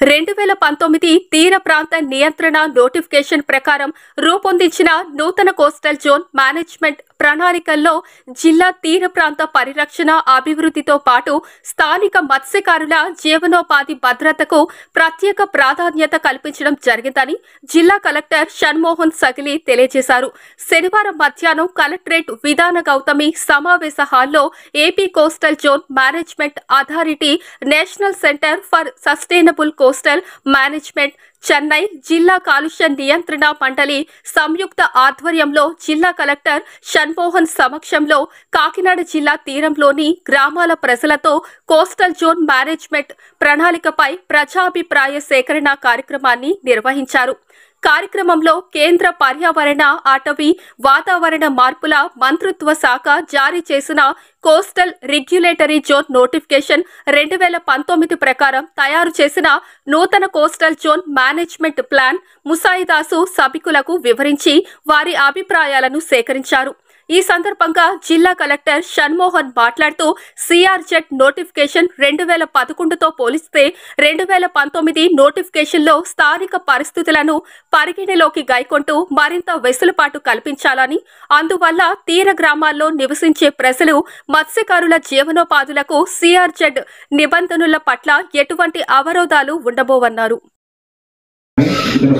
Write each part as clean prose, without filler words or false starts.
2019 తీర ప్రాంత నియంత్రణ నోటిఫికేషన్ ప్రకారం రూపొందించిన నూతన కోస్టల్ జోన్ మేనేజ్మెంట్ ప్రణాళికల్లో జిల్లా తీర ప్రాంత పరిరక్షణ అభివృద్ధితో పాటు స్థానిక మత్స్యకారుల జీవనోపాధి భద్రతకు ప్రత్యేక ప్రాధాన్యత కల్పించడం జరిగిందని జిల్లా కలెక్టర్ షణ్మోహన్ సగిలి తెలియజేశారు. శనివారం మధ్యాహ్నం కలెక్టరేట్ విధాన గౌతమి సమావేశ హాల్లో AP coastal zone management authority, national centre for sustainable coastal management, Chennai జిల్లా కాలుష్య నియంత్రణ మండలి సంయుక్త ఆధ్వర్యంలో జిల్లా కలెక్టర్ షణ్మోహన్ సమక్షంలో కాకినాడ జిల్లా తీరంలోని గ్రామాల ప్రజలతో కోస్టల్ జోన్ మేనేజ్మెంట్ ప్రణాళికపై ప్రజాభిప్రాయ సేకరణ కార్యక్రమాన్ని నిర్వహించారు. కార్యక్రమంలో కేంద్ర పర్యావరణ, అటవీ, వాతావరణ మార్పుల మంత్రిత్వ శాఖ జారీ చేసిన కోస్టల్ రెగ్యులేటరీ జోన్ నోటిఫికేషన్ 2019 ప్రకారం తయారు చేసిన నూతన కోస్టల్ జోన్ మేనేజ్మెంట్ ప్లాన్ ముసాయిదాసు సభికులకు వివరించి వారి అభిప్రాయాలను సేకరించారు. ఈ సందర్భంగా జిల్లా కలెక్టర్ షణ్మోహన్ మాట్లాడుతూ సిఆర్జెడ్ నోటిఫికేషన్ 2011తో పోలిస్తే 2019 నోటిఫికేషన్లో స్థానిక పరిస్థితులను పరిగణలోకి గైకొంటూ మరింత వెసులుబాటు కల్పించాలని, అందువల్ల తీర గ్రామాల్లో నివసించే ప్రజలు, మత్స్యకారుల జీవనోపాధులకు సిఆర్జెడ్ నిబంధనల పట్ల ఎటువంటి అవరోధాలు ఉండబోవన్నారు.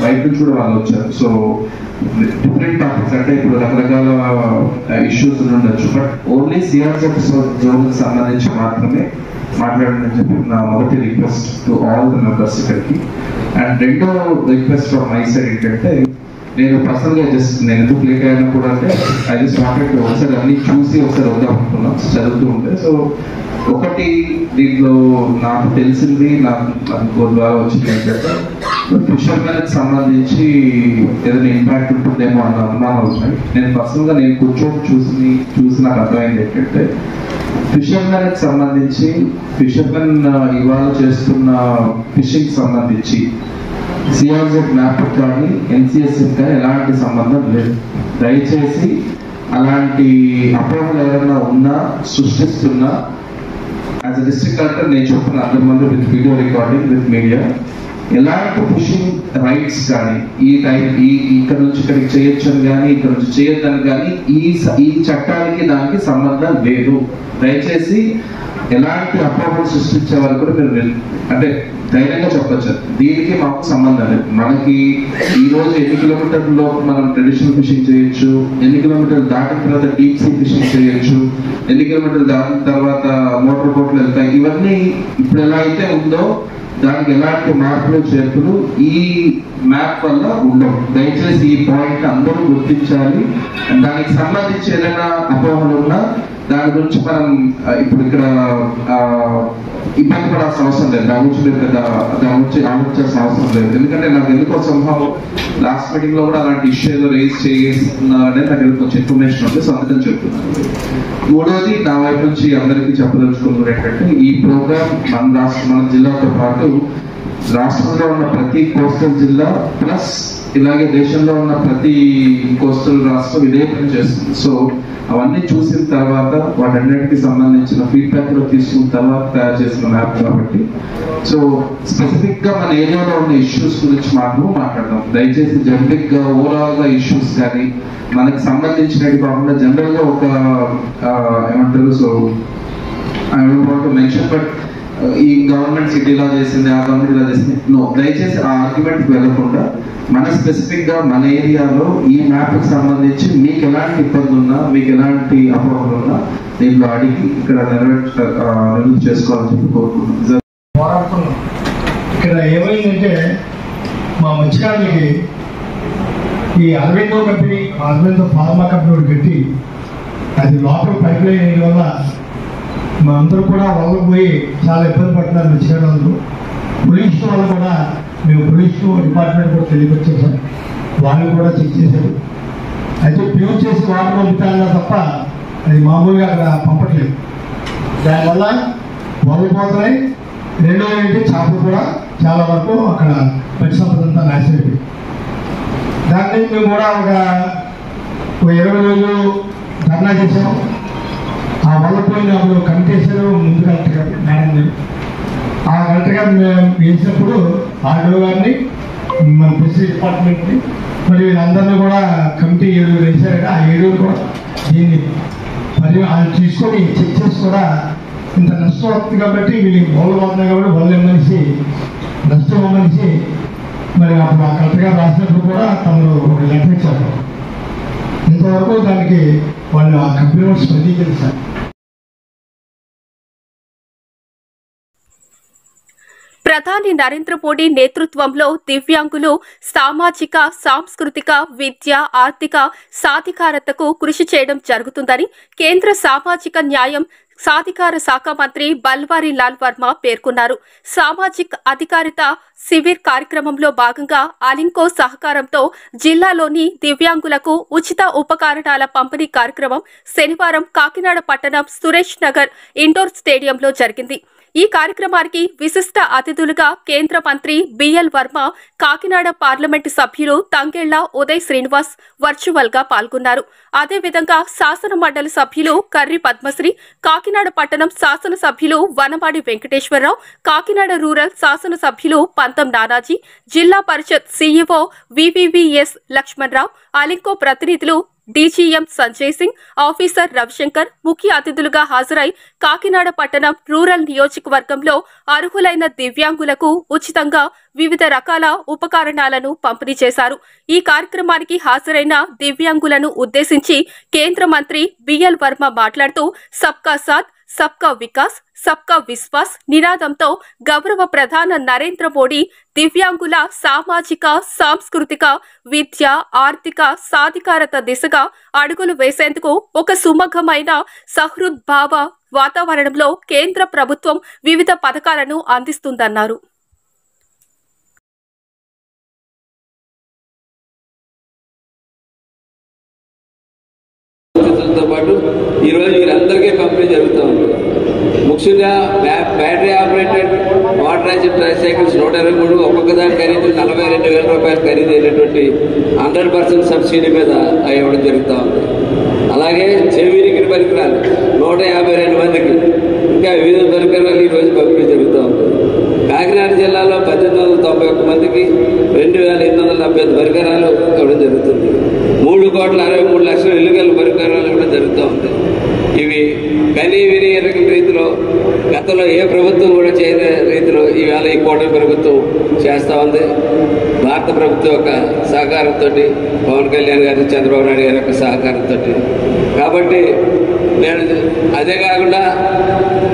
బయట నుంచి కూడా వాళ్ళు వచ్చారు. సో డిఫరెంట్ టాపిక్స్ అంటే ఇప్పుడు రకరకాల ఇష్యూస్ ఉండొచ్చు, బట్ ఓన్లీ సిఆర్జెడ్ జోన్ సంబంధించి మాత్రమే మాట్లాడని చెప్పి నా మొదటి request to all the members ఇక్కడికి. అండ్ రెండో రిక్వెస్ట్ ఫ్రమ్ మై సైడ్ ఏంటంటే, నేను పర్సనల్గా నేను ఎందుకు లేట్ అయినా కూడా అంటే ఐ జస్ట్ వాంటెడ్ ఒకసారి అన్ని చూసి ఒకసారి వద్దాం అనుకున్నాం చదువుతూ ఉంటే. సో ఒకటి దీంట్లో నాకు తెలిసింది, నాకు ద్వారా వచ్చింది ఏంటంటే, ఫిషర్మెన్కి సంబంధించి ఏదైనా ఇంపాక్ట్ ఉంటుందేమో అన్న అనుమానాలు ఉన్నాయి. నేను పర్సనల్గా కూర్చొని చూసి నాకు అర్థమైంది ఏంటంటే, ఫిషర్మెన్కి సంబంధించి ఫిషర్మెన్ ఇవాళ చేస్తున్న ఫిషింగ్ సంబంధించి సిఆర్జెడ్ మ్యాప్ కానీ ఎన్సిఎస్ఎఫ్ కానీ ఎలాంటి సంబంధం లేదు. దయచేసి అలాంటి అపోహలు ఎవరైనా ఉన్నా సృష్టిస్తున్నా యాజ్ అ డిస్ట్రిక్ట్ కలెక్టర్ నేను చెప్తున్నా అందరి ముందు with video recording with media, ఎలాంటి ఫిషింగ్ రైట్స్ కానీ ఇక్కడ నుంచి ఇక్కడికి చేయొచ్చు అని కానీ ఇక్కడ నుంచి చేయొద్దని కానీ ఈ చట్టానికి దానికి సంబంధం లేదు. దయచేసి ఎలాంటి అపోహలు సృష్టించే వరకు కూడా మీరు అంటే ధైర్యంగా చెప్పచ్చు, దీనికి మాకు సంబంధం లేదు. మనకి ఈ రోజు ఎన్ని కిలోమీటర్లో మనం ట్రెడిషనల్ ఫిషింగ్ చేయొచ్చు, ఎన్ని కిలోమీటర్లు దాటిన తర్వాత డీప్ సీ ఫిషింగ్ చేయొచ్చు, ఎన్ని కిలోమీటర్లు దాటిన తర్వాత మోటార్ బోట్లు వెళ్తాయి, ఇవన్నీ ఇప్పుడు ఎలా అయితే ఉందో దానికి ఎలాంటి మార్పులు చేర్పులు ఈ మ్యాప్ వల్ల ఉండవు. దయచేసి ఈ పాయింట్ అందరూ గుర్తించాలి. దానికి సంబంధించి ఏదైనా అపోహలు ఉన్నా దాని గురించి మనం ఇప్పుడు ఇక్కడ ఇబ్బంది పడాల్సిన అవసరం లేదు, దాని గురించి ఆలోచించాల్సిన అవసరం లేదు. ఎందుకంటే నాకు ఎందుకో సంభవం లాస్ట్ మీటింగ్ లో కూడా అలాంటి ఇష్యూ ఏదో రేజ్ చేస్తున్నారనేది నాకు కొంచెం ఇన్ఫర్మేషన్ ఉంది. సో అందుకని చెప్తున్నాను. మూడోది నా వైపు నుంచి అందరికీ చెప్పదలుచుకున్నది ఏంటంటే, ఈ ప్రోగ్రామ్ మన జిల్లాతో పాటు రాష్ట్రంలో ఉన్న ప్రతి కోస్టల్ జిల్లా ప్లస్ ఇలాగే దేశంలో ఉన్న ప్రతి కోస్టల్ రాష్ట్రం ఇదే పని చేస్తుంది. సో అవన్నీ చూసిన తర్వాత వాటన్నిటికి సంబంధించిన ఫీడ్బ్యాక్ లో తీసుకున్న తర్వాత తయారు చేసిన మ్యాప్ కాబట్టి, సో స్పెసిఫిక్ గా మన ఏరియాలో ఉన్న ఇష్యూస్ గురించి మాట్లాడదాం. దయచేసి జనరిక్ గా ఓవరాల్ గా ఇష్యూస్ కానీ మనకి సంబంధించినవి కాకుండా జనరల్ గా ఒక ఏమంటారు, so I don't want to mention, but ఈ గవర్నమెంట్ సిటీ ఇలా చేసింది, ఆ గవర్నమెంట్ ఇలా చేసింది, నో, దయచేసి ఆ ఆర్గ్యుమెంట్ వెళ్ళకుండా మన స్పెసిఫిక్ గా మన ఏరియాలో ఈ మ్యాప్ కి సంబంధించి మీకు ఎలాంటి ఇబ్బంది ఉన్నా, మీకు ఎలాంటి అపోహలు ఉన్నా దీంట్లో అడిగి ఇక్కడ నెరవేర్చు చేసుకోవాలని చెప్పి కోరుకుంటున్నాం. ఇక్కడ ఏమైందంటే, మా మత్స్యకారులకి ఈ అరవిందో ఫార్మా కంపెనీ పెట్టి అది లోపల పైప్ లైన్ వేయడం వల్ల మా అందరూ కూడా వాళ్ళు పోయి చాలా ఇబ్బంది పడుతున్నారు మత్స్యకారులు. పొల్యూషన్ వల్ల కూడా మేము పొల్యూషన్ డిపార్ట్మెంట్ కూడా తెలియపరిచేసాం, వాళ్ళు కూడా చెక్ చేశారు. అయితే ప్యూర్ చేసి వాటర్ పంపుతారన్నా తప్ప అది మామూలుగా అక్కడ పంపట్లేదు. దానివల్ల వలలు పోతున్నాయి. రెండో ఏంటి, చేపలు కూడా చాలా వరకు అక్కడ పచ్చి సంపద అంతా నాశనం. దాన్ని మేము కూడా ఒక 20 రోజులు ధర్నా చేసాం. ఆ వల్ల పోయినప్పుడు కమిటేషన్ ముందుగా మేడం ఆ కలెక్టర్ గారు వేసినప్పుడు ఆర్డో గారిని మన ఫిషరీస్ డిపార్ట్మెంట్ని మరి వీళ్ళందరినీ కూడా కమిటీ 7 వేశారట. ఆ 7 కూడా దీన్ని తీసుకొని చెక్ చేసి కూడా ఇంత నష్టం వస్తుంది కాబట్టి వీళ్ళకి బోళ్ళు పోతున్నాయి కాబట్టి వాళ్ళు ఇవ్వమనిసి నష్టం ఇవ్వమనిసి మరి అప్పుడు ఆ కలెక్టర్ గారు రాసినప్పుడు కూడా తమరు లెటర్ ఇచ్చారు. ఇంతవరకు దానికి వాళ్ళు ఆ కంపెనీ వాళ్ళు స్పందించారు. ప్రధాని నరేంద్ర మోడీ నేతృత్వంలో దివ్యాంగులు సామాజిక, సాంస్కృతిక, విద్య, ఆర్థిక సాధికారతకు కృషి చేయడం జరుగుతుందని కేంద్ర సామాజిక న్యాయం సాధికార శాఖ మంత్రి బల్వారీ లాల్ వర్మ పేర్కొన్నారు. సామాజిక అధికారిత శిబిర్ కార్యక్రమంలో భాగంగా అలింకో సహకారంతో జిల్లాలోని దివ్యాంగులకు ఉచిత ఉపకరణాల పంపిణీ కార్యక్రమం శనివారం కాకినాడ పట్టణం సురేష్ నగర్ ఇండోర్ స్టేడియంలో జరిగింది. ఈ కార్యక్రమానికి విశిష్ట అతిథులుగా కేంద్ర మంత్రి బిఎల్ వర్మ, కాకినాడ పార్లమెంటు సభ్యులు తంగెళ్ల ఉదయ్ శ్రీనివాస్ వర్చువల్ గా పాల్గొన్నారు. అదేవిధంగా శాసన మండలి సభ్యులు కర్రి పద్మశ్రీ, కాకినాడ పట్టణం శాసన సభ్యులు వనమాడి వెంకటేశ్వరరావు, కాకినాడ రూరల్ శాసన సభ్యులు పంతం నానాజీ, జిల్లా పరిషత్ సీఈఓ వివివిఎస్ లక్ష్మణరావు, అలింకో ప్రతినిధులు డీజీఎం సంజయ్ సింగ్, ఆఫీసర్ రవిశంకర్ ముఖ్య అతిథులుగా హాజరై కాకినాడ పట్టణం రూరల్ నియోజకవర్గంలో అర్హులైన దివ్యాంగులకు ఉచితంగా వివిధ రకాల ఉపకరణాలను పంపిణీ చేశారు. ఈ కార్యక్రమానికి హాజరైన దివ్యాంగులను ఉద్దేశించి కేంద్ర మంత్రి బిఎల్ వర్మ మాట్లాడుతూ సబ్కా సాథ్, సబ్కా వికాస్, సబ్కా విశ్వాస్ నినాదంతో గౌరవ ప్రధాన నరేంద్ర మోడీ దివ్యాంగుల సామాజిక, సాంస్కృతిక, విద్య, ఆర్థిక సాధికారత దిశగా అడుగులు వేసేందుకు ఒక సుమగమైన సహృద్భావ వాతావరణంలో కేంద్ర ప్రభుత్వం వివిధ పథకాలను అందిస్తుందన్నారు. ఈరోజు వీరందరికీ పంపిణీ జరుగుతూ ఉంది. ముఖ్యంగా బ్యాటరీ ఆపరేటెడ్ వాటర్ ట్రైసైకిల్స్ 123 ఒక్కొక్క దాని ఖరీదు 42,000 రూపాయలు ఖరీదైనటువంటి 100% సబ్సిడీ మీద అవి ఇవ్వడం జరుగుతూ ఉంది. అలాగే చెవిరికి పరికరాలు 152 మందికి ఇంకా వివిధ పరికరాలు ఈరోజు పంపిణీ జరుగుతూ ఉంది. కాకినాడ జిల్లాలో 1891 మందికి 2,875 పరికరాలు ఇవ్వడం జరుగుతుంది. 3,63,00,000 ఇల్లుగల పరికరాలు ఇవ్వడం జరుగుతూ ఉంది. ఇవి కనీ విని ఎరగని రీతిలో గతంలో ఏ ప్రభుత్వం కూడా చేయని రీతిలో ఈవేళ ఈ కూటమి ప్రభుత్వం చేస్తూ ఉంది. భారత ప్రభుత్వం యొక్క సహకారంతో, పవన్ కళ్యాణ్ గారు, చంద్రబాబు నాయుడు గారి యొక్క సహకారంతో. కాబట్టి నేను అదే కాకుండా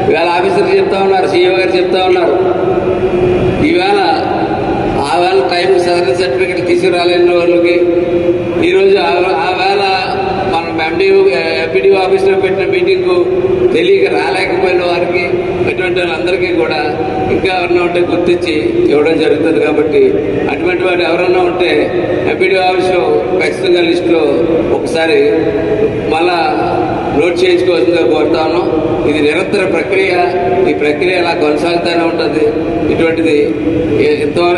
ఇవాళ ఆఫీసర్లు చెప్తా ఉన్నారు, సీఈఓ గారు చెప్తా ఉన్నారు, ఈవేళ ఆవేళ టైం సర్టిఫికెట్ తీసుకురాలేని వాళ్ళకి ఈరోజు ఆవేళ మనం ఎంపీడీఓ ఆఫీస్లో పెట్టిన మీటింగ్కు తెలియక రాలేకపోయిన వారికి అటువంటి వాళ్ళందరికీ కూడా ఇంకా ఎవరన్నా ఉంటే గుర్తించి ఇవ్వడం జరుగుతుంది. కాబట్టి అటువంటి వారు ఎవరన్నా ఉంటే ఎంపీడీఓ ఆఫీస్లో ఖచ్చితంగా లిస్టులో ఒకసారి మళ్ళా నోట్ చేయించుకోవాల్సిందిగా కోరుతాను. ఇది నిరంతర ప్రక్రియ. ఈ ప్రక్రియ అలా కొనసాగుతూనే ఉంటుంది. ఇటువంటిది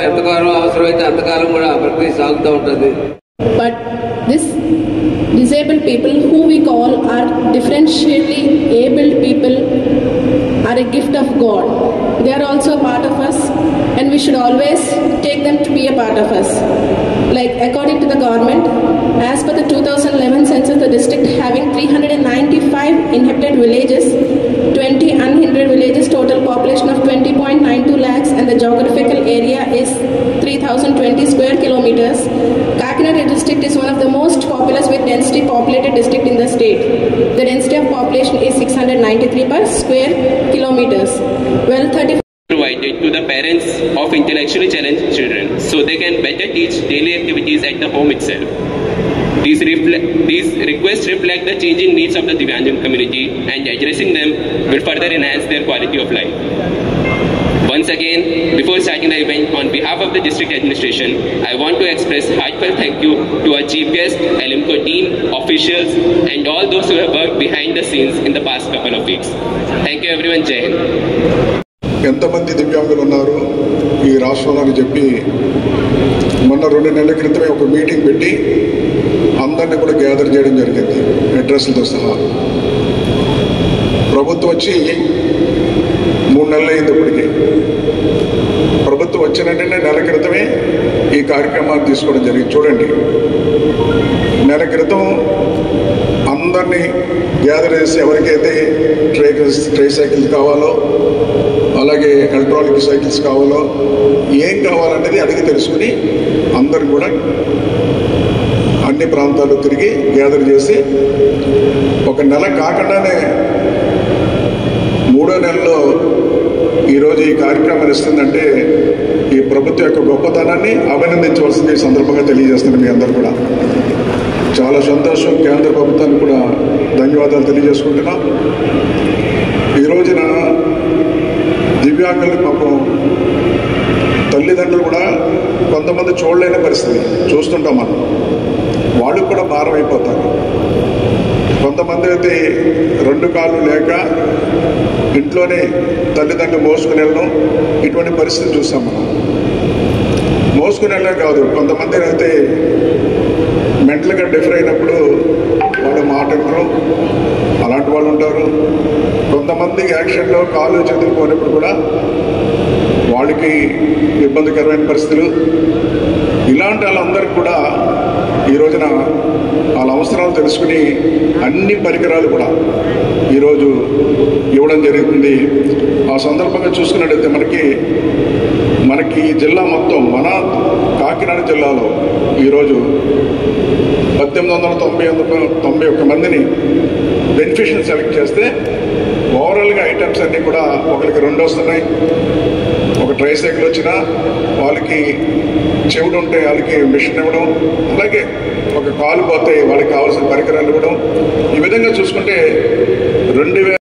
ఎంతకాలం అవసరమైతే అంతకాలం కూడా ఆ ప్రక్రియ సాగుతూ ఉంటుంది. But this disabled people who we call are differentially abled people are a gift of God. They are also a part of us and we should always take them to be a part of us. Like according to the government, as per the 2011 census, the district having 395 inhabited villages, 20 uninhabited villages, total population of 20.92 lakhs and the geographical area is 3,020 square kilometers. Kakinada district is one of the most populous with density populated district in the state. The density of population is 693 per square kilometers. Well, 30 provided to the parents of intellectually challenged children so they can better teach daily activities at the home itself. These requests reflect the changing needs of the Divyangan community and addressing them will further enhance their quality of life. Once again, before starting the event, on behalf of the district administration, I want to express heartfelt thank you to our chief guest, Alimco team, officials, and all those who have worked behind the scenes in the past couple of weeks. Thank you everyone. Jai Hind. ఎంతమంది దివ్యాంగులు ఉన్నారు ఈ రాష్ట్రంలో అని చెప్పి మొన్న 2 నెలల క్రితమే ఒక మీటింగ్ పెట్టి అందరినీ కూడా గ్యాదర్ చేయడం జరిగింది, అడ్రస్లతో సహా. ప్రభుత్వం వచ్చి 3 నెలలు అయింది ఇప్పటికి. ప్రభుత్వం వచ్చిన వెంటనే నెల క్రితమే ఈ కార్యక్రమాన్ని తీసుకోవడం జరిగింది. చూడండి, నెల క్రితం అందరినీ గ్యాదర్ చేసి ఎవరికైతే ట్రై సైకిల్స్ కావాలో, అలాగే ఎలక్ట్రానిక్ సైకిల్స్ కావాలో, ఏం కావాలనేది అడిగి తెలుసుకుని అందరు కూడా అన్ని ప్రాంతాలు తిరిగి గ్యాదర్ చేసి ఒక నెల కాకుండానే 3వ నెలలో ఈరోజు ఈ కార్యక్రమం ఇస్తుందంటే ఈ ప్రభుత్వం యొక్క గొప్పతనాన్ని అభినందించవలసింది ఈ సందర్భంగా తెలియజేస్తున్నాను. మీ అందరూ కూడా చాలా సంతోషం. కేంద్ర ప్రభుత్వానికి కూడా ధన్యవాదాలు తెలియజేసుకుంటున్నాం. ఈ రోజున దివ్యాంగులు పాపం తల్లిదండ్రులు కూడా కొంతమంది చూడలేని పరిస్థితి చూస్తుంటాం మనం. వాళ్ళకు కూడా భారం అయిపోతారు. కొంతమంది అయితే 2 కాళ్ళు లేక ఇంట్లోనే తల్లిదండ్రులు మోసుకుని వెళ్ళడం, ఇటువంటి పరిస్థితి చూసాం మనం. మోసుకుని వెళ్ళడం కాదు, కొంతమంది అయితే మెంటల్గా డిఫర్ అయినప్పుడు వాళ్ళు మాట్లాడరు, అలాంటి వాళ్ళు ఉంటారు. కొంతమంది యాక్షన్లో కాళ్ళు చేతులు పోయినప్పుడు కూడా వాళ్ళకి ఇబ్బందికరమైన పరిస్థితులు. ఇలాంటి వాళ్ళందరికీ కూడా ఈ రోజున వాళ్ళ అవసరాలు తెలుసుకుని అన్ని పరికరాలు కూడా ఈరోజు ఇవ్వడం జరుగుతుంది. ఆ సందర్భంగా చూసుకున్నట్టయితే మనకి ఈ జిల్లా మొత్తం, మన కాకినాడ జిల్లాలో ఈరోజు 1891 మందిని బెనిఫిషియల్ సెలెక్ట్ చేస్తే ఓవరాల్గా ఐటమ్స్ అన్నీ కూడా ఒకరికి 2 వస్తున్నాయి. ఒక ట్రైసైకిల్ వచ్చినా వాళ్ళకి చెవుడు ఉంటే వాళ్ళకి మిషన్ ఇవ్వడం, అలాగే ఒక కాలు పోతే వాళ్ళకి కావాల్సిన పరికరాలు ఇవ్వడం. ఈ విధంగా చూసుకుంటే 2000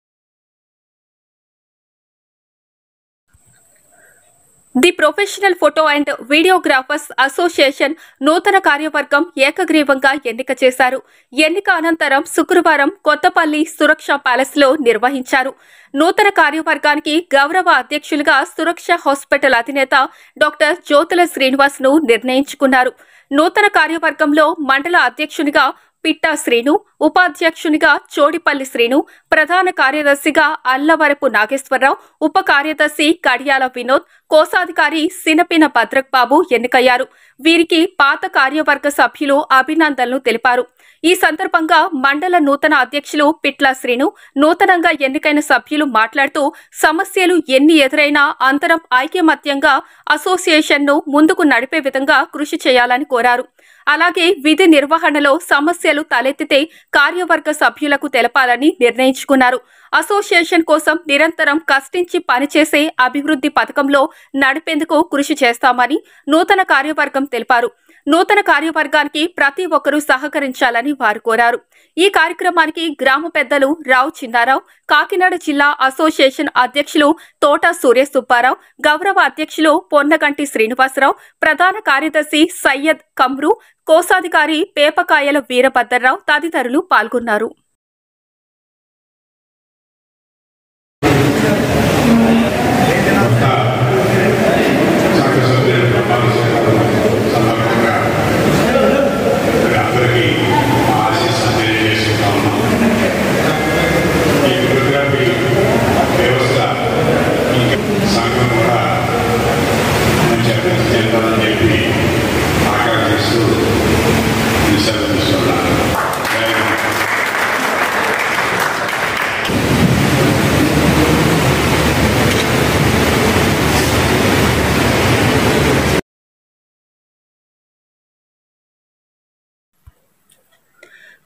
the professional photo and videographers association నూతన కార్యవర్గం ఏకగ్రీవంగా ఎన్నిక చేశారు. ఎన్నిక అనంతరం శుక్రవారం కొత్తపల్లి సురక్ష ప్యాలెస్ లో నిర్వహించారు. నూతన కార్యవర్గానికి గౌరవ అధ్యక్షులుగా సురక్ష హాస్పిటల్ అధినేత డాక్టర్ జ్యోతుల శ్రీనివాస్ ను నిర్ణయించుకున్నారు. నూతన కార్యవర్గంలో మండల అధ్యక్షునిగా పిట్టా శ్రీను, ఉపాధ్యక్షునిగా చోడిపల్లి శ్రీను, ప్రధాన కార్యదర్శిగా అల్లవరపు నాగేశ్వరరావు, ఉప కార్యదర్శి కడియాల వినోద్, కోశాధికారి సినపిన భద్రక్ బాబు ఎన్నికయ్యారు. వీరికి పాత కార్యవర్గ సభ్యులు అభినందనలు తెలిపారు. ఈ సందర్భంగా మండల నూతన అధ్యక్షులు పిట్ల శ్రీను, నూతనంగా ఎన్నికైన సభ్యులు మాట్లాడుతూ సమస్యలు ఎన్ని ఎదురైనా అందరం ఐకమత్యంగా అసోసియేషన్ను ముందుకు నడిపే విధంగా కృషి చేయాలని కోరారు. అలాగే విధి నిర్వహణలో సమస్యలు తలెత్తితే కార్యవర్గ సభ్యులకు తెలపాలని నిర్ణయించుకున్నారు. అసోసియేషన్ కోసం నిరంతరం కష్టించి పనిచేసే అభివృద్ధి పథకంలో నడిపేందుకు కృషి చేస్తామని నూతన కార్యవర్గం తెలిపారు. నూతన కార్యవర్గానికి ప్రతి ఒక్కరూ సహకరించాలని వారు కోరారు. ఈ కార్యక్రమానికి గ్రామ పెద్దలు రావు చిన్నారావు, కాకినాడ జిల్లా అసోసియేషన్ అధ్యక్షులు తోట సూర్య సుబ్బారావు, గౌరవ అధ్యక్షులు పొన్నగంటి శ్రీనివాసరావు, ప్రధాన కార్యదర్శి సయ్యద్ కమ్రు, కోశాధికారి పేపకాయల వీరభద్రరావు తదితరులు పాల్గొన్నారు.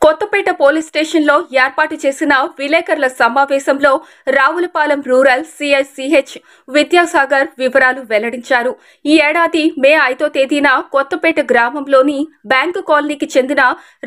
కొత్తపేట పోలీస్ స్టేషన్లో ఏర్పాటు చేసిన విలేకరుల సమావేశంలో Ravulapalem rural CI CH Vidyasagar వివరాలు వెల్లడించారు. ఈ ఏడాది మే 5వ తేదీన కొత్తపేట గ్రామంలోని బ్యాంకు కాలనీకి చెందిన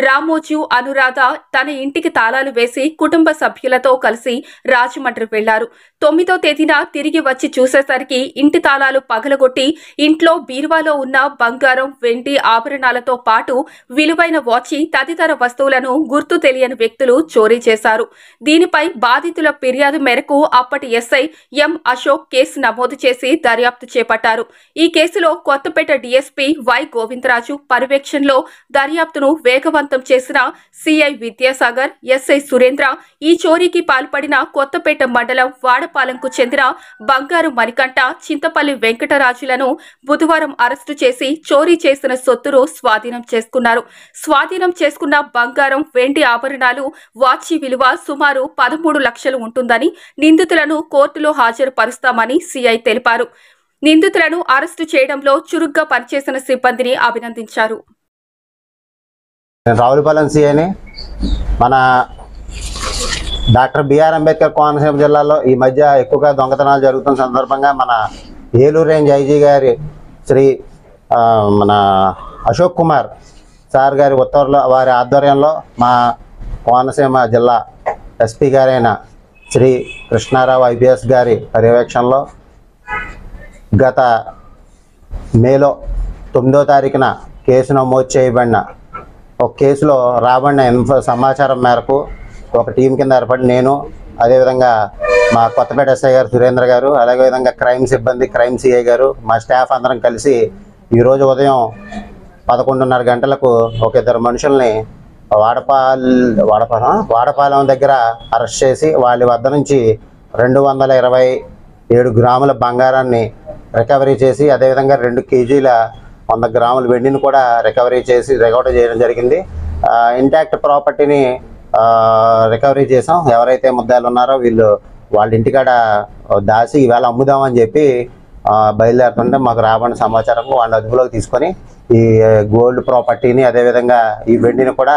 రామోజు అనురాధ తన ఇంటికి తాళాలు వేసి కుటుంబ సభ్యులతో కలిసి రాజమండ్రి వెళ్లారు. 9వ తేదీన తిరిగి వచ్చి చూసేసరికి ఇంటి తాళాలు పగలగొట్టి ఇంట్లో బీరువాలో ఉన్న బంగారం, వెండి ఆభరణాలతో పాటు విలువైన వాచి తదితర వస్తువులను నిందితులను గుర్తు తెలియని వ్యక్తులు చోరీ చేశారు. దీనిపై బాధితుల ఫిర్యాదు మేరకు అప్పటి ఎస్ఐ ఎం అశోక్ కేసు నమోదు చేసి దర్యాప్తు చేపట్టారు. ఈ కేసులో కొత్తపేట డీఎస్పీ వై గోవిందరాజు పర్యవేక్షణలో దర్యాప్తును వేగవంతం చేసిన సిఐ విద్యాసాగర్, ఎస్ఐ సురేంద్ర ఈ చోరీకి పాల్పడిన కొత్తపేట మండలం వాడపాలెంకు చెందిన బంగారు మణికంఠ, చింతపల్లి వెంకటరాజులను బుధవారం అరెస్టు చేసి చోరీ చేసిన సొత్తును స్వాధీనం చేసుకున్నారు. స్వాధీనం చేసుకున్న బంగారం, వెండి ఆభరణాలు, వాచి విలువ సుమారు 13 లక్షలు ఉంటుందని నిందితులను కోర్టులో హాజరుపరుస్తామని సిఐ తెలిపారు. నిందితులను అరెస్టు చేయడంలో చురుగ్గా పనిచేసిన సిబ్బందిని అభినందించారు. రావులపాలెం సిఐని మన డాక్టర్ బిఆర్ అంబేద్కర్ కోనసీమ జిల్లాలో ఈ మధ్య ఎక్కువగా దొంగతనాలు జరుగుతున్న సందర్భంగా మన ఏలూరు రేంజ్ ఐజీ గారి శ్రీ మన అశోక్ కుమార్ సార్ గారి ఉత్తర్వుల వారి ఆధ్వర్యంలో మా కోనసీమ జిల్లా ఎస్పీ గారైన శ్రీ కృష్ణారావు ఐపీఎస్ గారి పర్యవేక్షణలో గత మేలో 9వ తారీఖున కేసు నమోదు చేయబడిన ఒక కేసులో రాబడిన సమాచారం మేరకు ఒక టీం కింద ఏర్పడి నేను, అదేవిధంగా మా కొత్తపేట ఎస్ఐ గారు సురేంద్ర గారు, అలాగే విధంగా క్రైమ్ సిబ్బంది, క్రైమ్ సిఐ గారు, మా స్టాఫ్ అందరం కలిసి ఈరోజు ఉదయం 11:30 గంటలకు ఒక 2 మనుషుల్ని వాడపాలెం దగ్గర అరెస్ట్ చేసి వాళ్ళ వద్ద నుంచి 227 గ్రాముల బంగారాన్ని రికవరీ చేసి, అదేవిధంగా 2 కేజీల 100 గ్రాముల వెండిని కూడా రికవరీ చేయడం జరిగింది. ఇంటాక్ట్ ప్రాపర్టీని రికవరీ చేసాం. ఎవరైతే ముద్దాయిలు ఉన్నారో వాళ్ళ ఇంటికాడ దాచి ఈవేళ అమ్ముదామని చెప్పి బయలుదేరుతుంటే మాకు రాబడిన సమాచారం వాళ్ళ అదుపులోకి తీసుకొని ఈ గోల్డ్ ప్రాపర్టీని, అదేవిధంగా ఈ వెండిని కూడా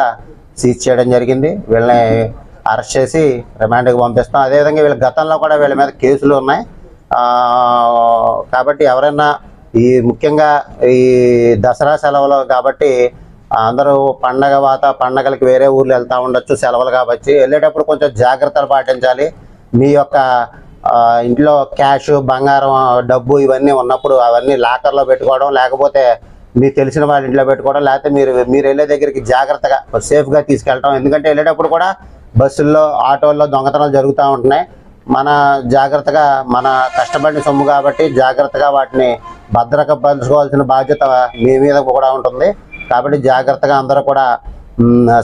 సీజ్ చేయడం జరిగింది. వీళ్ళని అరెస్ట్ చేసి రిమాండ్కి పంపిస్తాం. అదేవిధంగా వీళ్ళ గతంలో కూడా వీళ్ళ మీద కేసులు ఉన్నాయి. కాబట్టి ఎవరైనా ముఖ్యంగా ఈ దసరా సెలవులు కాబట్టి అందరూ పండగలకి వేరే ఊర్లు వెళ్తూ ఉండొచ్చు, సెలవులు కాబట్టి వెళ్ళేటప్పుడు కొంచెం జాగ్రత్తలు పాటించాలి. మీ యొక్క ఇంట్లో క్యాష్, బంగారం, డబ్బు ఇవన్నీ ఉన్నప్పుడు అవన్నీ లాకర్లో పెట్టుకోవడం, లేకపోతే మీకు తెలిసిన వాళ్ళ ఇంట్లో పెట్టుకోవడం, లేకపోతే మీరు వెళ్ళే దగ్గరికి జాగ్రత్తగా సేఫ్గా తీసుకెళ్ళడం. ఎందుకంటే వెళ్ళేటప్పుడు కూడా బస్సుల్లో, ఆటోల్లో దొంగతనాలు జరుగుతూ ఉంటున్నాయి. మన జాగ్రత్తగా, మన కష్టపడిన సొమ్ము కాబట్టి జాగ్రత్తగా వాటిని భద్రపరచుకోవాల్సిన బాధ్యత మీ మీద కూడా ఉంటుంది. కాబట్టి జాగ్రత్తగా అందరూ కూడా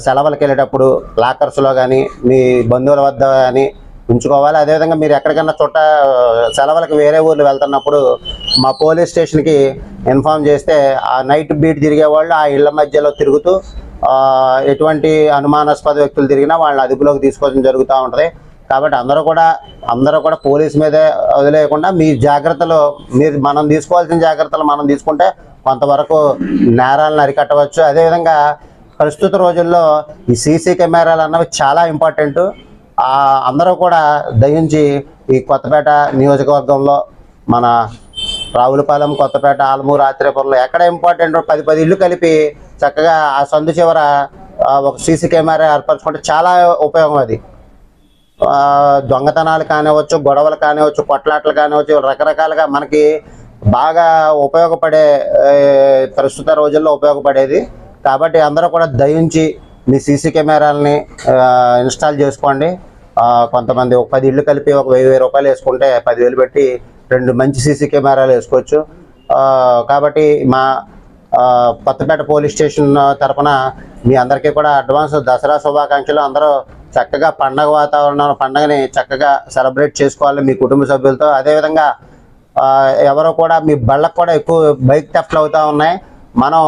సెలవులకు వెళ్ళేటప్పుడు లాకర్స్లో కానీ మీ బంధువుల వద్ద కానీ ఉంచుకోవాలి. అదేవిధంగా మీరు ఎక్కడికైనా సెలవులకు వేరే ఊర్లు వెళ్తున్నప్పుడు మా పోలీస్ స్టేషన్కి ఇన్ఫామ్ చేస్తే ఆ నైట్ బీట్ తిరిగే వాళ్ళు ఆ ఇళ్ల మధ్యలో తిరుగుతూ ఎటువంటి అనుమానాస్పద వ్యక్తులు తిరిగినా వాళ్ళని అదుపులోకి తీసుకోవడం జరుగుతూ ఉంటుంది. కాబట్టి అందరూ కూడా పోలీస్ మీదే వదిలేయకుండా మీ జాగ్రత్తలు మనం తీసుకోవాల్సిన జాగ్రత్తలు మనం తీసుకుంటే కొంతవరకు నేరాలను అరికట్టవచ్చు. అదేవిధంగా ప్రస్తుత రోజుల్లో ఈ సీసీ కెమెరాలు అన్నవి చాలా ఇంపార్టెంట్. అందరూ కూడా దయించి ఈ కొత్తపేట నియోజకవర్గంలో మన రావులపాలెం, కొత్తపేట, ఆలమూరు, ఆత్రేయపురంలో ఎక్కడ ఇంపార్టెంట్ 10 ఇళ్ళు కలిపి చక్కగా ఆ సందు చివర ఒక సీసీ కెమెరా ఏర్పరచుకుంటే చాలా ఉపయోగం. అది దొంగతనాలు కానివచ్చు, గొడవలు కానివచ్చు, కొట్లాటలు కానివచ్చు, రకరకాలుగా మనకి బాగా ఉపయోగపడే ప్రస్తుత రోజుల్లో ఉపయోగపడేది. కాబట్టి అందరూ కూడా దయించి మీ సీసీ కెమెరాలని ఇన్స్టాల్ చేసుకోండి. కొంతమంది ఒక 10 ఇళ్ళు కలిపి ఒక 1000 రూపాయలు వేసుకుంటే 10,000 పెట్టి 2 మంచి సీసీ కెమెరాలు వేసుకోవచ్చు. కాబట్టి మా కొత్తపేట పోలీస్ స్టేషన్ తరఫున మీ అందరికీ కూడా అడ్వాన్స్ దసరా శుభాకాంక్షలు. అందరూ చక్కగా పండగ వాతావరణం, పండగని చక్కగా సెలబ్రేట్ చేసుకోవాలి మీ కుటుంబ సభ్యులతో. అదేవిధంగా ఎవరో కూడా మీ బళ్ళకు కూడా ఎక్కువ బైక్ థెఫ్ట్లు అవుతూ ఉన్నాయి. మనం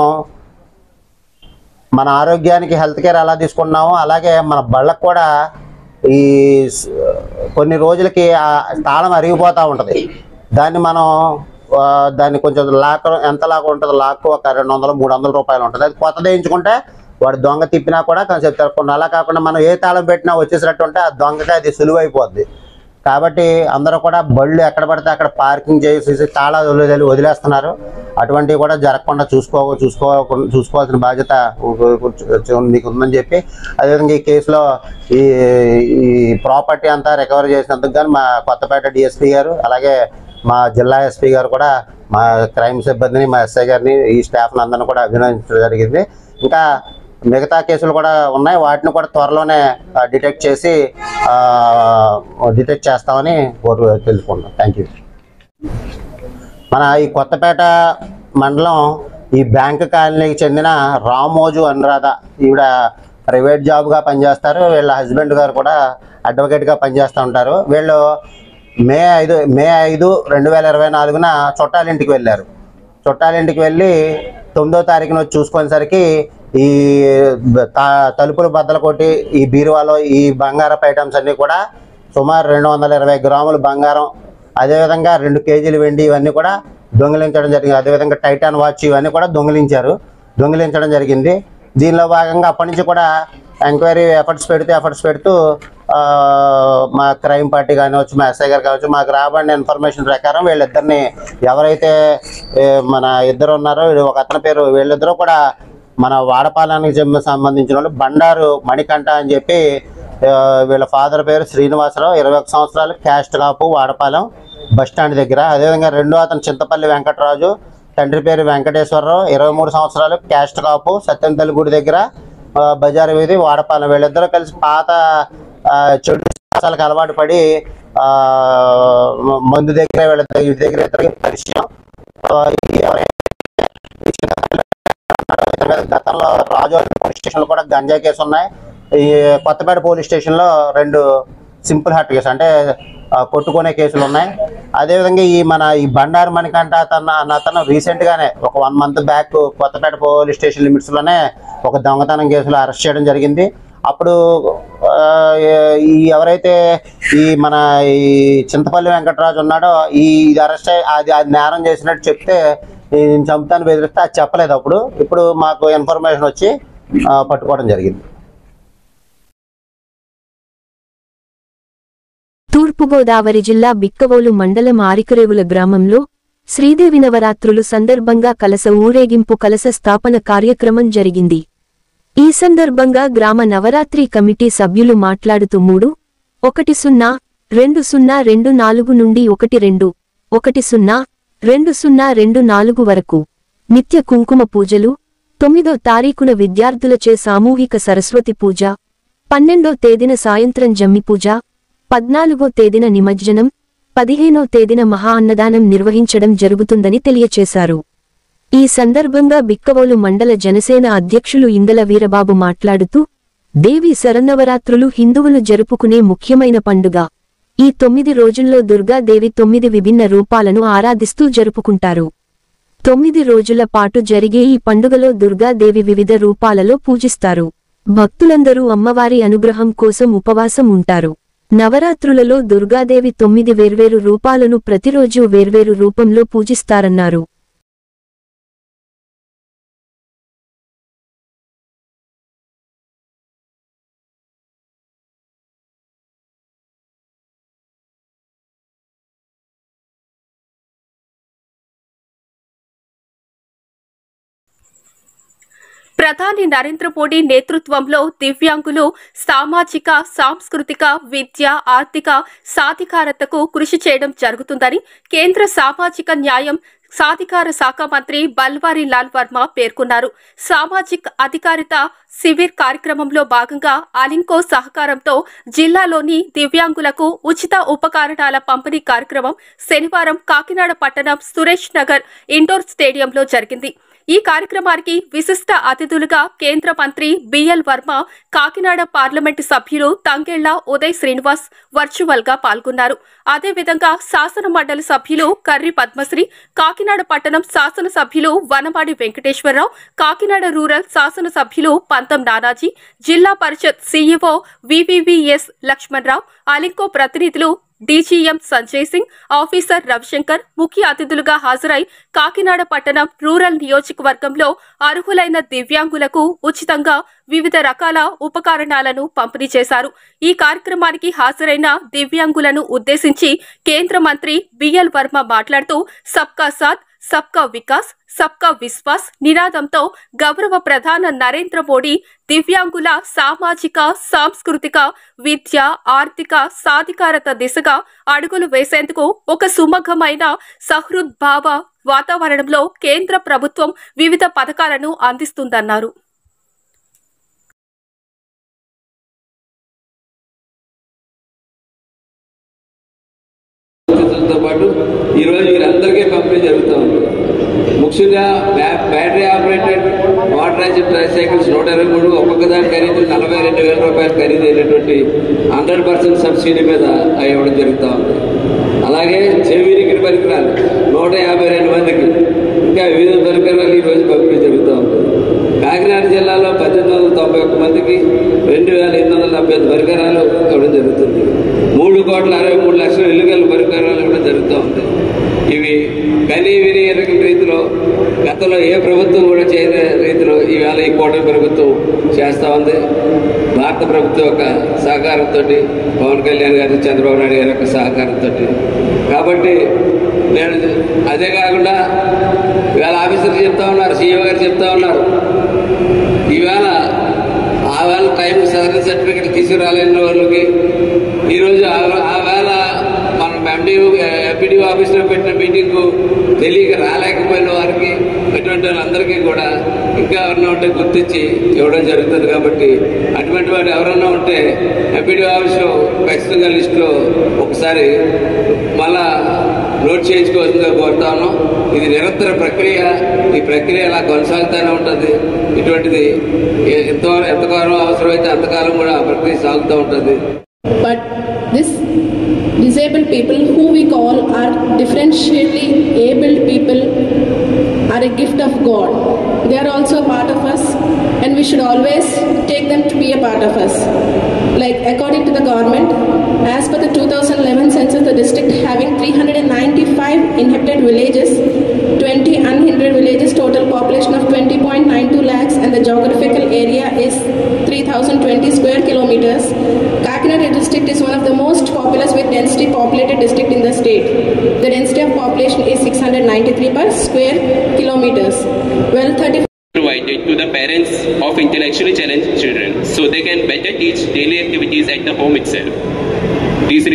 మన ఆరోగ్యానికి హెల్త్ కేర్ ఎలా తీసుకున్నామో అలాగే మన బళ్ళకు కూడా ఈ కొన్ని రోజులకి తాళం అరిగిపోతూ ఉంటుంది. దాన్ని కొంచెం ఎంత లాక్ ఉంటుంది, లాక్ ఒక 200-300 రూపాయలు ఉంటుంది. అది కొత్తది వేయించుకుంటే వాడు దొంగ తిప్పినా కూడా కొంచెం తిరగకుండా, అలా కాకుండా మనం ఏ తాళం పెట్టినా వచ్చేసినట్టు ఉంటే ఆ దొంగకి అది సులువైపోద్ది. కాబట్టి అందరూ కూడా బళ్ళు ఎక్కడ పడితే అక్కడ పార్కింగ్ చేసి తాళాలు వదిలేస్తున్నారు. అటువంటివి కూడా జరగకుండా చూసుకోవాల్సిన బాధ్యత మీకు ఉందని చెప్పి, అదేవిధంగా ఈ కేసులో ఈ ప్రాపర్టీ అంతా రికవరీ చేసినందుకు కానీ మా కొత్తపేట డిఎస్పీ గారు, అలాగే మా జిల్లా ఎస్పీ గారు కూడా మా క్రైమ్ సిబ్బందిని, మా ఎస్ఐ గారిని, ఈ స్టాఫ్ని అందరిని కూడా అభినందించడం జరిగింది. ఇంకా మిగతా కేసులు కూడా ఉన్నాయి, వాటిని కూడా త్వరలోనే డిటెక్ట్ చేస్తామని తెలుసుకుంటాం. Thank you. మన ఈ కొత్తపేట మండలం ఈ బ్యాంక్ కాలనీకి చెందిన రామోజు అనురాధ, ఈవిడ ప్రైవేట్ జాబ్గా పనిచేస్తారు. వీళ్ళ హస్బెండ్ గారు కూడా అడ్వకేట్గా పనిచేస్తూ ఉంటారు. వీళ్ళు మే 5, 2024 చుట్టాలింటికి వెళ్ళారు. చుట్టాలింటికి వెళ్ళి 9వ తారీఖున వచ్చి చూసుకునేసరికి ఈ తలుపులు బద్దలు కొట్టి ఈ బీరువాలో ఈ బంగారపు ఐటమ్స్ అన్నీ కూడా సుమారు 220 గ్రాముల బంగారం, అదేవిధంగా 2 కేజీలు వెండి ఇవన్నీ కూడా దొంగిలించడం జరిగింది. అదేవిధంగా టైటాన్ వాచ్ ఇవన్నీ కూడా దొంగిలించడం జరిగింది. దీనిలో భాగంగా అప్పటి నుంచి కూడా ఎంక్వైరీ ఎఫర్ట్స్ పెడుతూ మా క్రైమ్ పార్టీ కానివచ్చు, మా ఎస్ఐ గారు కావచ్చు, మాకు రాబడిన ఇన్ఫర్మేషన్ ప్రకారం వీళ్ళిద్దరిని ఎవరైతే మన ఇద్దరు ఉన్నారో, ఒక అతని పేరు, వీళ్ళిద్దరూ కూడా మన వాడపాలెనికి సంబంధించిన వాళ్ళు, బండారు మణికంఠ అని చెప్పి, వీళ్ళ ఫాదర్ పేరు శ్రీనివాసరావు, 21 సంవత్సరాలు, క్యాస్ట్ కాపు, వాడపాలెం బస్టాండ్ దగ్గర. అదేవిధంగా రెండో అతను చింతపల్లి వెంకటరాజు, తండ్రి పేరు వెంకటేశ్వరరావు, 23 సంవత్సరాలు, క్యాస్ట్ కాపు, సత్యంతల్లి గుడి దగ్గర, బజారు వీధి, వాడపాలెం. వీళ్ళిద్దరూ కలిసి పాత చెడు సాలకు అలవాటు పడి మందు దగ్గర వీళ్ళ దగ్గర ఇద్దరికి పరిచయం. గతంలో రాజోలి పోలీస్ స్టేషన్లో కూడా గంజా కేసు ఉన్నాయి. ఈ కొత్తపేట పోలీస్ స్టేషన్లో 2 సింపుల్ హార్ట్ కేసు అంటే కొట్టుకునే కేసులు ఉన్నాయి. అదేవిధంగా ఈ బండారు మణికంఠ అతను రీసెంట్గానే ఒక 1 month back Kothapeta police station లిమిట్స్లోనే ఒక దొంగతనం కేసులో అరెస్ట్ చేయడం జరిగింది. అప్పుడు ఎవరైతే ఈ చింతపల్లి వెంకటరాజు ఉన్నాడో, ఇది అరెస్ట్ అది నేరం చేసినట్టు చెప్తే నేను చంపుతాను బెదిరిస్తే అది చెప్పలేదు. ఇప్పుడు మాకు ఇన్ఫర్మేషన్ వచ్చి పట్టుకోవడం జరిగింది. తూర్పుగోదావరి జిల్లా బిక్కవోలు మండలం ఆరికరేవుల గ్రామంలో శ్రీదేవి నవరాత్రులు సందర్భంగా కలశ ఊరేగింపు, కలశ స్థాపన కార్యక్రమం జరిగింది. ఈ సందర్భంగా గ్రామ నవరాత్రి కమిటీ సభ్యులు మాట్లాడుతూ 3-10-2024 నుండి 1-2-10-2024 వరకు నిత్య కుంకుమ పూజలు, 9వ తారీఖున విద్యార్థులచే సామూహిక సరస్వతి పూజ, 12వ తేదీన సాయంత్రం జమ్మి పూజ, 14వ తేదీన నిమజ్జనం, 15వ తేదీన మహా అన్నదానం నిర్వహించడం జరుగుతుందని తెలియచేశారు. ఈ సందర్భంగా బిక్కవోలు మండల జనసేన అధ్యక్షులు ఇందల వీరబాబు మాట్లాడుతూ, దేవి శరన్నవరాత్రులు హిందువులు జరుపుకునే ముఖ్యమైన పండుగ. ఈ 9 రోజుల్లో దుర్గాదేవి 9 విభిన్న రూపాలను ఆరాధిస్తూ జరుపుకుంటారు. 9 రోజుల పాటు జరిగే ఈ పండుగలో దుర్గాదేవి వివిధ రూపాలలో పూజిస్తారు. భక్తులందరూ అమ్మవారి అనుగ్రహం కోసం ఉపవాసం ఉంటారు. నవరాత్రులలో దుర్గాదేవి 9 వేర్వేరు రూపాలను ప్రతిరోజూ వేర్వేరు రూపంలో పూజిస్తారన్నారు. ప్రధాని నరేంద్ర మోడీ నేతృత్వంలో దివ్యాంగులు సామాజిక, సాంస్కృతిక, విద్య, ఆర్థిక సాధికారతకు కృషి చేయడం జరుగుతుందని కేంద్ర సామాజిక న్యాయం, సాధికార శాఖ మంత్రి బల్వారీ లాల్ వర్మ పేర్కొన్నారు. సామాజిక అధికారిత శిబిర్ కార్యక్రమంలో భాగంగా అలింకో సహకారంతో జిల్లాలోని దివ్యాంగులకు ఉచిత ఉపకరణాల పంపిణీ కార్యక్రమం శనివారం కాకినాడ పట్టణం సురేష్ నగర్ ఇండోర్ స్టేడియంలో జరిగింది. ఈ కార్యక్రమానికి విశిష్ట అతిథులుగా కేంద్ర మంత్రి బిఎల్ వర్మ, కాకినాడ పార్లమెంటు సభ్యులు తంగెళ్ల ఉదయ్ శ్రీనివాస్ వర్చువల్ గా పాల్గొన్నారు. అదేవిధంగా శాసన మండలి సభ్యులు కర్రి పద్మశ్రీ, కాకినాడ పట్టణం శాసన సభ్యులు వనమాడి వెంకటేశ్వరరావు, కాకినాడ రూరల్ శాసన సభ్యులు పంతం నానాజీ, జిల్లా పరిషత్ సీఈఓ వివివిఎస్ లక్ష్మణరావు, అలింకో ప్రతినిధులు డీజీఎం సంజయ్ సింగ్, ఆఫీసర్ రవిశంకర్ ముఖ్య అతిథులుగా హాజరై కాకినాడ పట్టణం రూరల్ నియోజకవర్గంలో అర్హులైన దివ్యాంగులకు ఉచితంగా వివిధ రకాల ఉపకరణాలను పంపిణీ చేశారు. ఈ కార్యక్రమానికి హాజరైన దివ్యాంగులను ఉద్దేశించి కేంద్ర మంత్రి బిఎల్ వర్మ మాట్లాడుతూ, సబ్కా సాథ్, సబ్కా వికాస్, సబ్కా విశ్వాస్ నినాదంతో గౌరవ ప్రధాన నరేంద్ర మోడీ దివ్యాంగుల సామాజిక, సాంస్కృతిక, విద్య, ఆర్థిక సాధికారత దిశగా అడుగులు వేసేందుకు ఒక సుమగమైన సహృద్భావ వాతావరణంలో కేంద్ర ప్రభుత్వం వివిధ పథకాలను అందిస్తుందన్నారు. బస్సులతో పాటు ఈరోజు వీరందరికీ పంపిణీ జరుగుతూ ఉంది. ముఖ్యంగా బ్యాటరీ ఆపరేటెడ్ మోటరైజ్డ్ ట్రైసైకిల్స్ 123 ఒక్కొక్క దాని ఖరీదు 42,000 రూపాయలు ఖరీదైనటువంటి 100% సబ్సిడీ మీద అవి ఇవ్వడం జరుగుతూ ఉంది. అలాగే చెవిరికి పరికరాలు 152 మందికి ఇంకా వివిధ పరికరాలు ఈరోజు పంపిణీ జరుగుతూ ఉంది. కాకినాడ జిల్లాలో 1891 మందికి 2,875 పరికరాలు ఇవ్వడం జరుగుతుంది. 3,63,00,000 ఇల్లుగల పరికరాలు ఇవ్వడం జరుగుతూ ఉంది. ఇవి కనీ విని ఎరగని రీతిలో గతంలో ఏ ప్రభుత్వం కూడా చేయని రీతిలో ఈవేళ ఈ కూటమి ప్రభుత్వం చేస్తూ ఉంది. భారత ప్రభుత్వం యొక్క సహకారంతో, పవన్ కళ్యాణ్ గారి, చంద్రబాబు నాయుడు గారి యొక్క సహకారంతో. కాబట్టి నేను అదే కాకుండా ఇవాళ ఆఫీసర్లు చెప్తా ఉన్నారు, సీఈఓ గారు చెప్తా ఉన్నారు, ఈవేళ ఆ వేళ టైం సదరన్ సర్టిఫికెట్ తీసుకురాలేని వాళ్ళకి ఈరోజు ఆ వేళ మనం ఎంపీడీఓ ఆఫీస్లో పెట్టిన మీటింగ్కు తెలియక రాలేకపోయిన వారికి అటువంటి వాళ్ళందరికీ కూడా ఇంకా ఎవరన్నా ఉంటే గుర్తించి ఇవ్వడం జరుగుతుంది. కాబట్టి అటువంటి వారు ఎవరన్నా ఉంటే ఎంపీడీఓ ఆఫీస్లో ఖచ్చితంగా లిస్టులో ఒకసారి మళ్ళా నోట్ చేయించుకోవాల్సిందిగా కోరుతా ఉన్నాం. ఇది నిరంతర ప్రక్రియ. ఈ ప్రక్రియ అలా కొనసాగుతూనే ఉంటుంది. ఇటువంటిది ఎంతకాలం అవసరమైతే అంతకాలం కూడా ఆ ప్రక్రియ సాగుతూ ఉంటుంది. But this disabled people who we call are differentially abled people are a gift of God. They are also a part of us and we should always take them to be a part of us. Like according to the government, as per the 2011 census, the district having 395 inhabited villages, 20 unhindered villages, total population of 20.92 lakhs and the geographical area is 3,020 square kilometers. Kakinada district is one of the most populous with density populated district in the state. The density of population is 693 per square kilometers. Well, 30 provided to the parents of intellectually challenged children so they can better teach daily activities at the home itself. These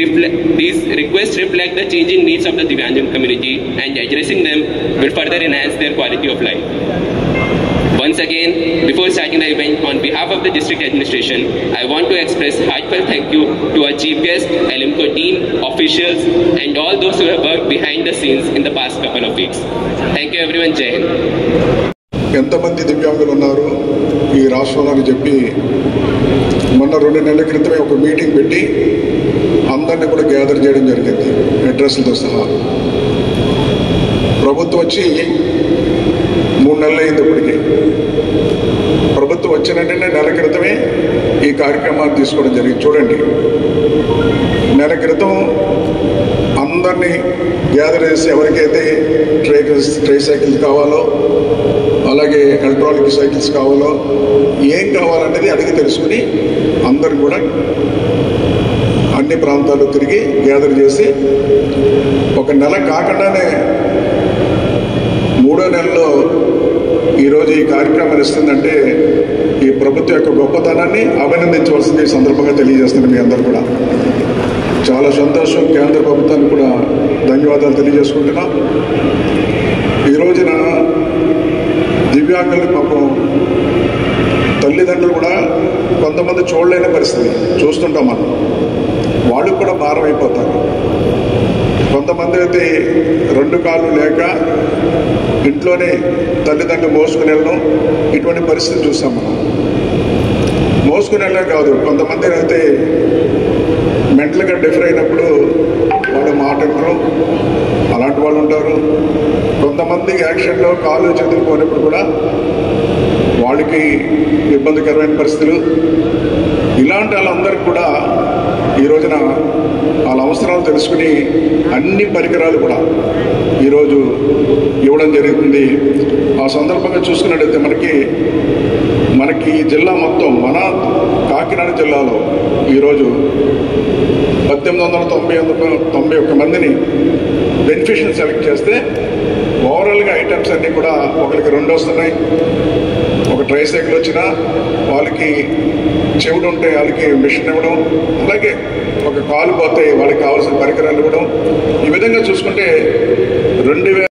requests reflect the changing needs of the Divyangan community and addressing them will further enhance their quality of life. Once again, before starting the event, on behalf of the district administration, I want to express heartfelt thank you to our chief guest, LMCO team, officials and all those who have worked behind the scenes in the past couple of weeks. Thank you everyone. Jai Hind. ఎంతమంది దివ్యాంగులు ఉన్నారు ఈ రాష్ట్రంలో అని చెప్పి మొన్న 2 నెలల క్రితమే ఒక మీటింగ్ పెట్టి అందరినీ కూడా గ్యాదర్ చేయడం జరిగింది, అడ్రస్లతో సహా. ప్రభుత్వం వచ్చి 3 నెలలు అయింది. ఇప్పటికీ ప్రభుత్వం వచ్చిన నెల క్రితమే ఈ కార్యక్రమాన్ని తీసుకోవడం జరిగింది. చూడండి, నెల క్రితం అందరినీ గ్యాదర్ చేసి ఎవరికైతే ట్రైసైకిల్స్ కావాలో, అలాగే ఎలక్ట్రానిక్ సైకిల్స్ కావాలో, ఏం కావాలనేది అడిగి తెలుసుకుని అందరు కూడా అన్ని ప్రాంతాల్లో తిరిగి గ్యాదర్ చేసి ఒక నెల కాకుండానే 3వ నెలలో ఈరోజు ఈ కార్యక్రమం ఇస్తుందంటే ఈ ప్రభుత్వం యొక్క గొప్పతనాన్ని అభినందించవలసింది ఈ సందర్భంగా తెలియజేస్తున్నాను. మీ అందరూ కూడా చాలా సంతోషం. కేంద్ర ప్రభుత్వానికి కూడా ధన్యవాదాలు తెలియజేసుకుంటున్నాం. ఈ రోజున దివ్యాంగులు పాపం తల్లిదండ్రులు కూడా కొంతమంది చూడలేని పరిస్థితి చూస్తుంటాం మనం. వాళ్ళకు కూడా భారం అయిపోతారు. కొంతమంది అయితే 2 కాళ్ళు లేక ఇంట్లోనే తల్లిదండ్రులు మోసుకుని వెళ్ళడం, ఇటువంటి పరిస్థితి చూస్తాం మనం. మోసుకుని వెళ్ళడం కాదు, కొంతమంది అయితే మెంటల్గా డిఫర్ అయినప్పుడు వాళ్ళు మాట్లాడరు, అలాంటి వాళ్ళు ఉంటారు. కొంతమంది యాక్సిడెంట్లో కాళ్ళు చేతులు పోయినప్పుడు కూడా వాళ్ళకి ఇబ్బందికరమైన పరిస్థితులు. ఇలాంటి వాళ్ళందరికీ కూడా ఈ రోజున వాళ్ళ అవసరాలు తెలుసుకుని అన్ని పరికరాలు కూడా ఈరోజు ఇవ్వడం జరుగుతుంది. ఆ సందర్భంగా చూసుకున్నట్టయితే మనకి జిల్లా మొత్తం, మన కాకినాడ జిల్లాలో ఈరోజు 1891 మందిని బెనిఫిషియల్ సెలెక్ట్ చేస్తే ఓవరాల్గా ఐటమ్స్ అన్నీ కూడా ఒకరికి 2 వస్తున్నాయి. ఒక ట్రైసైకిల్ వచ్చినా వాళ్ళకి చెవుడు ఉంటే వాళ్ళకి మిషన్ ఇవ్వడం, అలాగే ఒక కాలు పోతే వాళ్ళకి కావాల్సిన పరికరాలు ఇవ్వడం. ఈ విధంగా చూసుకుంటే 2000